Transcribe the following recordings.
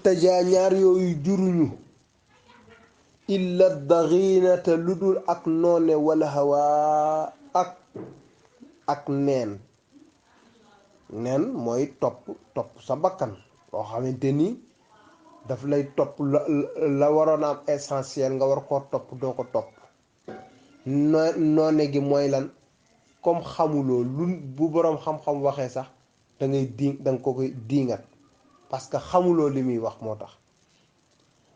tajaa ñaar yooyu juruñu illa daxinata lu dul ak noone wala hawaa ak neen mooy topp sa bakkan boo xamante ni daf lay topp la waroon a am essentiel nga war koo topp doo ko topp noone gi mooy lan comme xamuloo lu bu boroom xam-xam waxee sax da nga ko koy diingat parce que xamuloo li muy wax moo tax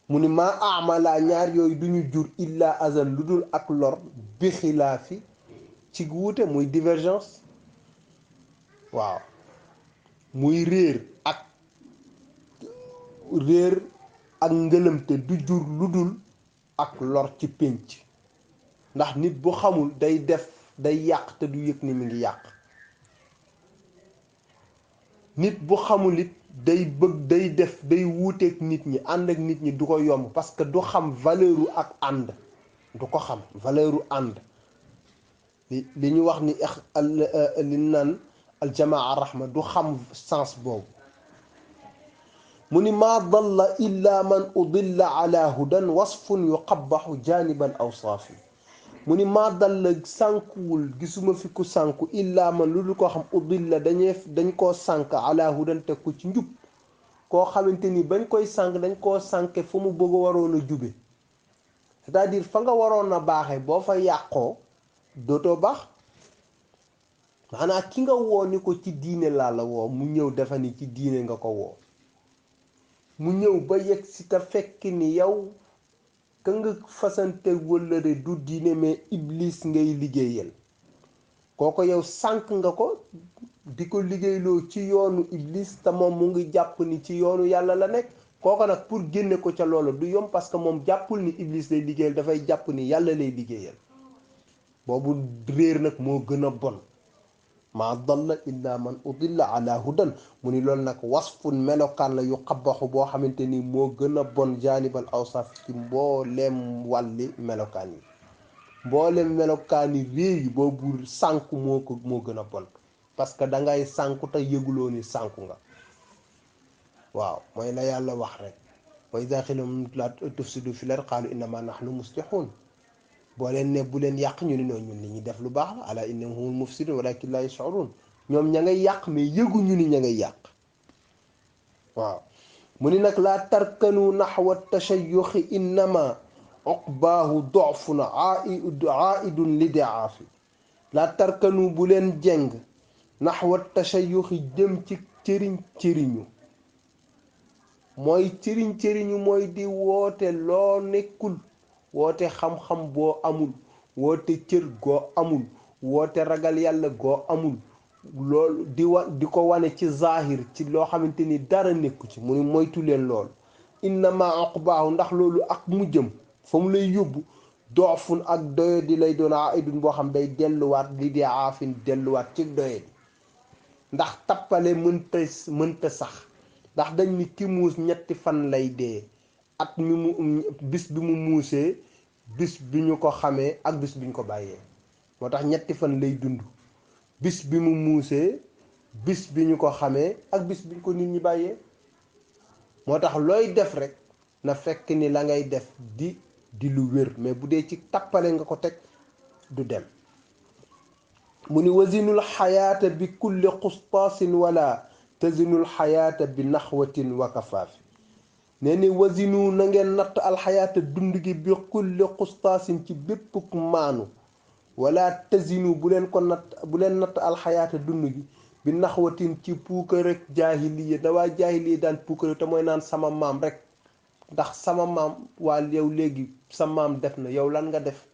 mu ni maa amala ñaar yooyu duñu jur illa azal lu dul ak lor bi xilaafi ci wuute muy divergence waaw muy réer ak ngëlëmte du jur lu dul ak lor ci pénc ndax nit bu xamul day yàq te du yëg ni mi ngi yàq nit bu xamul it day wuuteeg nit ñi ànd ak nit ñi du ko yomb parce que du xam valeuru ak ànd du ko xam valeuru ànd li ñu wax ni li naan aljamaa rahma du xam sens boobu mu ni maa dalla illa man udilla ala hudan wasfun yuqabbaxu janiban awsaafi mu ni maa dalla sànkuwul gisuma fi ku sànku illa man lu dul koo xam udilla dañ koo sànk ala hudan teg ko ci njub koo xamante ni bañ koy sànk dañ koo sànke fu mu bëgg waroon a jube c'est-à-dire fa nga waroon a baaxe boo fa yàqoo dootoo baax maanaam ki nga woo ni ko ci diine laa la woo mu ñëw defa ni ci diine nga ko woo mu ñëw ba yegg si te fekk ni yow ka nga fasante wëllëre du diine mais iblis ngay liggéeyal kooko yow sànk nga ko di ko liggéeyloo ci yoonu iblis te moom mu ngi jàpp ni ci yoonu yàlla la nekk kooko nag pour génne ko ca loolu du yomb parce que moom jàppul ni iblis lay liggéeyal dafay jàpp ni yàlla lay liggéeyal boobu réer nag moo gën a bon maa dalla illa man udilla ala hudan mu ni loolu nag wasfun melokaan la yu xabaxu boo xamante ni moo gën a bon jaanibal awsaf ci mbooleem wàlli melokaan yi mbooleem melokaan yi réer yi boobu sànku moo gën a bon parce que dangay sànku te yëguloo ni sànku nga waaw mooy la yàlla wax rek wa iza qila lahum la tufsidu fil ardi qaalu innama nahnu muslihun boo leen ne bu leen yàq ñu ne noonu ñun li ñuy def lu baax la ala innahum humul mufsidun walakin la yash'urun ñoom ña ngay yàq mais yëguñu ni ña ngay yàq waaw mu ni nag laa tarkanu naxwa tashayyuxi innama uqbaahu dofun aidun li diaafi laa tarkanu bu leen jeng naxwa tashayyuxi jëm ci cëriñu mooy cëriñu mooy di woote loo nekkul woote xam-xam boo amul woote cër goo amul woote ragal yàlla goo amul loolu di ko wane ci zahir ci loo xamante ni dara nekku ci mu ni moytu leen loolu innama aqbaahu ndax loolu ak mu jëm fa mu lay yóbbu doofun ak doye di lay doon aidun boo xam day delluwaat li di aafin delluwaat ci doye di ndax tappale mënta sax ndax dañ ni ki muus ñetti fan lay dee at mi mu bis bi mu muusee bis bi ñu ko xamee ak bis bi ñu ko bàyyee moo tax ñetti fan lay dund bis bi mu muusee bis bi ñu ko xamee ak bis bi ñu ko nit ñi bàyyee moo tax looy def rek na fekk ni la ngay def di lu wér mais bu dee ci tappale nga ko teg du dem mu ni wazinul xayaata bi kulli xustaasin wala tazinul xayaata bi naxwatin wa kafaafi nee ni wasinu na ngeen natt alxayaata dund gi bi kulli xustaasin ci bépp maanu wala tazinu bu leen natt alxayaata dund gi bi naxwatin ci puukar rek jaahiliya da waa jaahiliya daan puukare te mooy naan sama maam rek ndax sama maam waa yow léegi sa maam def na yow lan nga def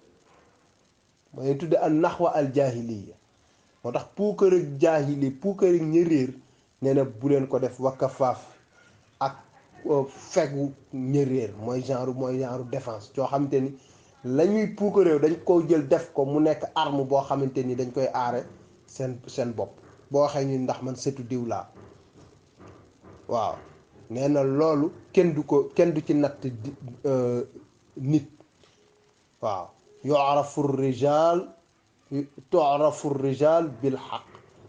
mooy tudde al naxwa al jaahiliya moo tax puukar rek jaahiliya puukar rek ña réer nee na bu leen ko def wakkafaaf ak fegu ña réer mooy genre défense coo xamante ni la ñuy puukaréew dañ ko jël def ko mu nekk arme boo xamante ni dañ koy aare seen bopp boo waxee ñu ndax man setu diw laa waaw nee na loolu kenn du ci natt nit waaw yu'rafu rijal bil haqq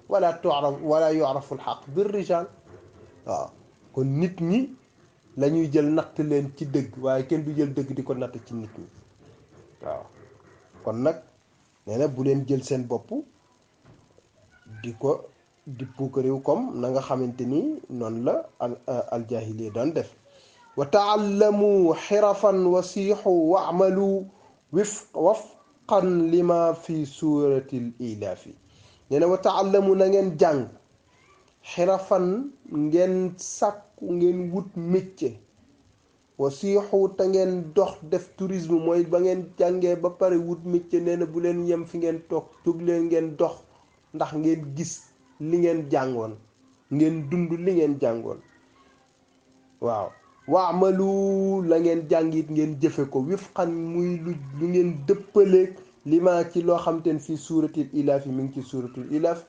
wala yu'rafu al haqq bir rijal waaw kon nit ñi la ñuy jël natt leen ci dëgg waaye kenn du jël dëgg di ko natt ci nit ñi waaw kon nag nee na bu leen jël seen bopp di ko di puukaréew comme na nga xamante ni noonu la aljahiliya doon def wa taallamu xirafan wa siixu waamalu wafqan lima fi suratil ilaafi nee na wa taallamu na ngeen jàng xirafan ngeen sàkku ngeen wut métier wa siixu te ngeen dox def tourisme mooy ba ngeen jàngee ba pare wut métier nee na bu leen yem fi ngeen toog jóg leen ngeen dox ndax ngeen gis li ngeen jàngoon ngeen dund li ngeen jàngoon waaw waamalu la ngeen jàngit ngeen jëfe ko wifqan muy lu ngeen dëppaleeg li ma ci loo xam te ne fii suuratul ilaaf yi mi ngi ci suuratul ilaaf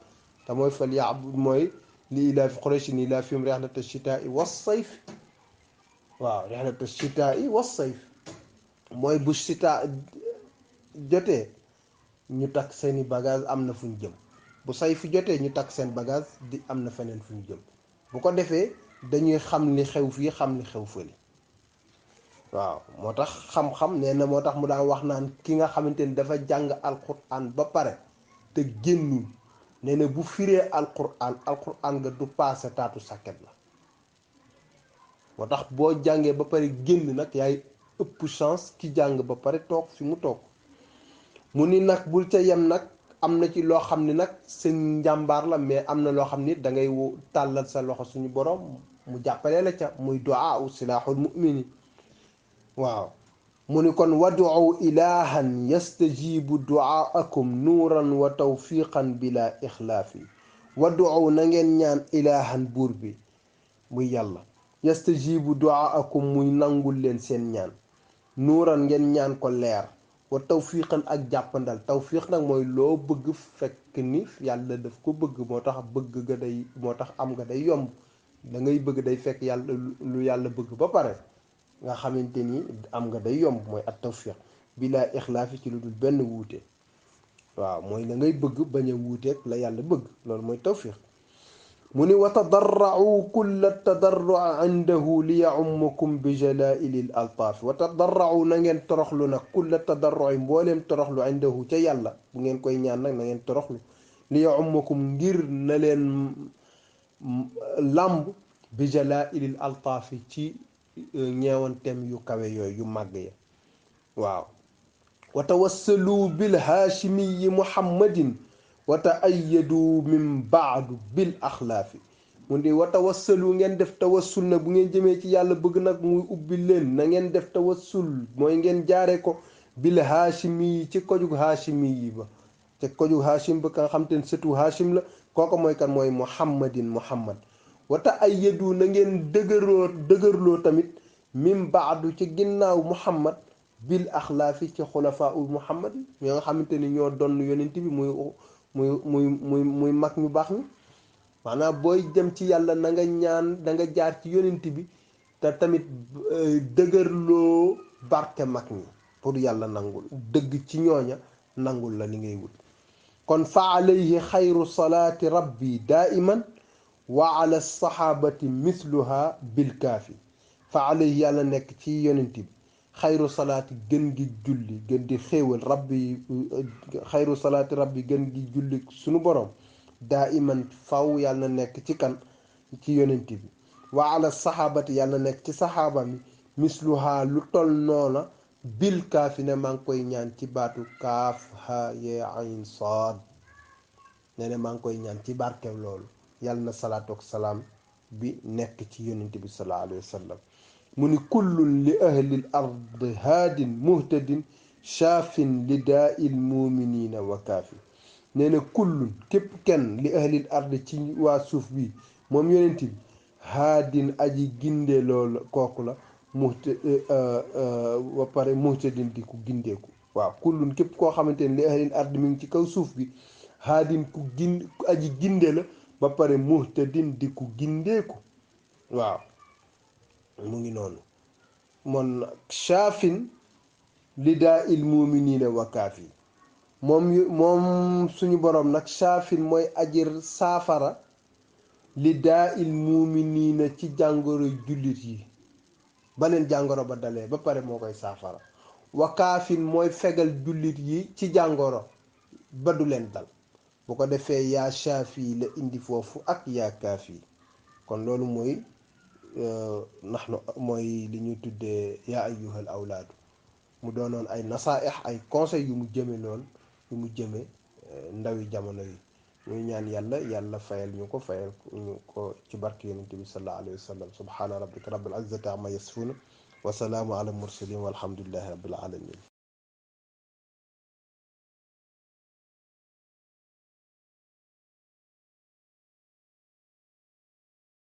te mooy fal yaabud mooy li ilaafi qurayshin ilaafihim rihlata shitaa'i was-sayf waaw rihlata shitaa'i was-sayf mooy bu shita jotee ñu takk seeni bagage am na fu ñu jëm bu sayf jotee ñu takk seen bagage di am na feneen fu ñu jëm bu ko defee dañuy xam li xew fii xam li xew fële waaw moo tax xam-xam nee na moo tax mu daan wax naan ki nga xamante ni dafa jàng alquran ba pare te génnul nee na bu firee alquran nga du paase taatu sàkket la moo tax boo jàngee ba pare génn nag yaay ëpp chance ki jàng ba pare toog fi mu toog mu ni nag bul ca yem nag am na ci loo xam ne nag seen njàmbaar la mais am na loo xam ni da ngay tàllal sa loxo suñu borom mu jàppale la ca muy du'a u silaaxul mu'mini waaw mu ni kon wadu ilahan yastajibu du'aakum nuuran wa tawfiqan bila ixlaafi wadu na ngeen ñaan ilahan buur bi muy yàlla yastajibu du'aakum muy nangul leen seen ñaan nuuran ngeen ñaan ko leer wa tawfiqan ak jàppandal tawfiq nag mooy loo bëgg fekk ni yàlla daf ko bëgg moo tax bëgg ga day moo tax am nga day yomb da ngay bëgg day fekk yàlla lu yàlla bëgg ba pare nga xamante ni am nga day yomb mooy at tawfiq bilaa ixlaafi ci lu dul benn wuute waaw mooy la ngay bëgg bañ a wuuteeg la yàlla bëgg loolu mooy tawfiq mu ni wa tadarra'u kulla tadarru'a indahu li ya'ummakum bi jala'ilil altaafi wa tadarra'u na ngeen toroxlu nag kulla tadarru'i mbooleem toroxlu indahu ca yàlla bu ngeen koy ñaan nag na ngeen toroxlu li ya'ummakum ngir na leen làmb bi jala'ilil altaafi ci ñeewantem yu kawe yooyu yu màgg ya waaw wa tawassalu bil haashimiyi muhammadin wa ta'ayyadu min ba'du bil axlaafi mu di wa tawassalu ngeen def tawassul nag bu ngeen jëmee ci yàlla bëgg nag muy ubbi leen na ngeen def tawassul mooy ngeen jaare ko bil haashimiyi ci kojug haashimiyi ba te kojug haashim ba ka nga xam te ne sëtu haashim la kooku mooy kan mooy muhammadin muhammad wa ta'ayyadu na ngeen dëgërloo tamit min baadu ci ginnaaw muhammad bil axlaafi ci xulafaa ul muhammad yi ñoo nga xamante ni ñoo donn yonent bi muy mag ñu baax ñi maanaam booy dem ci yàlla na nga ñaan da nga jaar ci yonent bi te tamit dëgërloo barke mag ñi pour yàlla nangul dëgg ci ñooña nangul la li ngay wut kon fa alayhi xayru salaati rabbi daiman wa ala sahabati misluha bil kaafi fa alayhi yàlla nekk ci yonent bi xayru salaati gën gi julli gën di xéewal rabbi xayru salaati rabbi gën gi julli sunu borom daa iman faw yàlla nekk ci kan ci yonent bi wa ala sahabati yàlla nekk ci saxaaba mi misluha lu tol noona bil kaafi ne maa ngi koy ñaan ci baatu kaaf ha yee ayn saad ne maa ngi koy ñaan ci barkew loolu yàlla na salaatu ak salaam bi nekk ci yonent bi sallallahu alayhi wa sallam mu ni kullun li ahlil ard haadin muhtadin shaafin li daa il muminina wa kaafi nee na kullun képp kenn li ahlil ard ci waa suuf bi moom yonent bi haadin aji ginde loolu kooku la ba pare muhtadin di ku gindeeku waaw kullun képp koo xamante ne li ahlil ard mi ngi ci kaw suuf bi haadin ku aji ginde la ba pare muhtadin di ku gindeeku waaw mu ngi noonu moom shaafin li daa il muminina wa kaafi moom suñu boroom nag shaafin mooy ajir saafara li daa il muminina ci jàngoro jullit yi ba leen jàngoro ba dalee ba pare moo koy saafara. wa kaafin mooy fegal jullit yi ci jàngoro ba du leen dal. bu ko defee yaa shaafi la indi foofu ak yaa kaafi kon loolu mooy nax na mooy li ñuy tuddee yaa ayyuhal awlaadu mu doonoon ay nasaaix ay conseil yu mu jëme lool yu mu jëme ndawi jamono yi ñuy ñaan yàlla fayal ñu ko fayal ñu ko ci barke yonent bi sallallahu alayhi wa sallam subhaana rabbika rabbil izzati amma yasifun wa salaamu ala mursalin walhamdulillahi rabbil alamin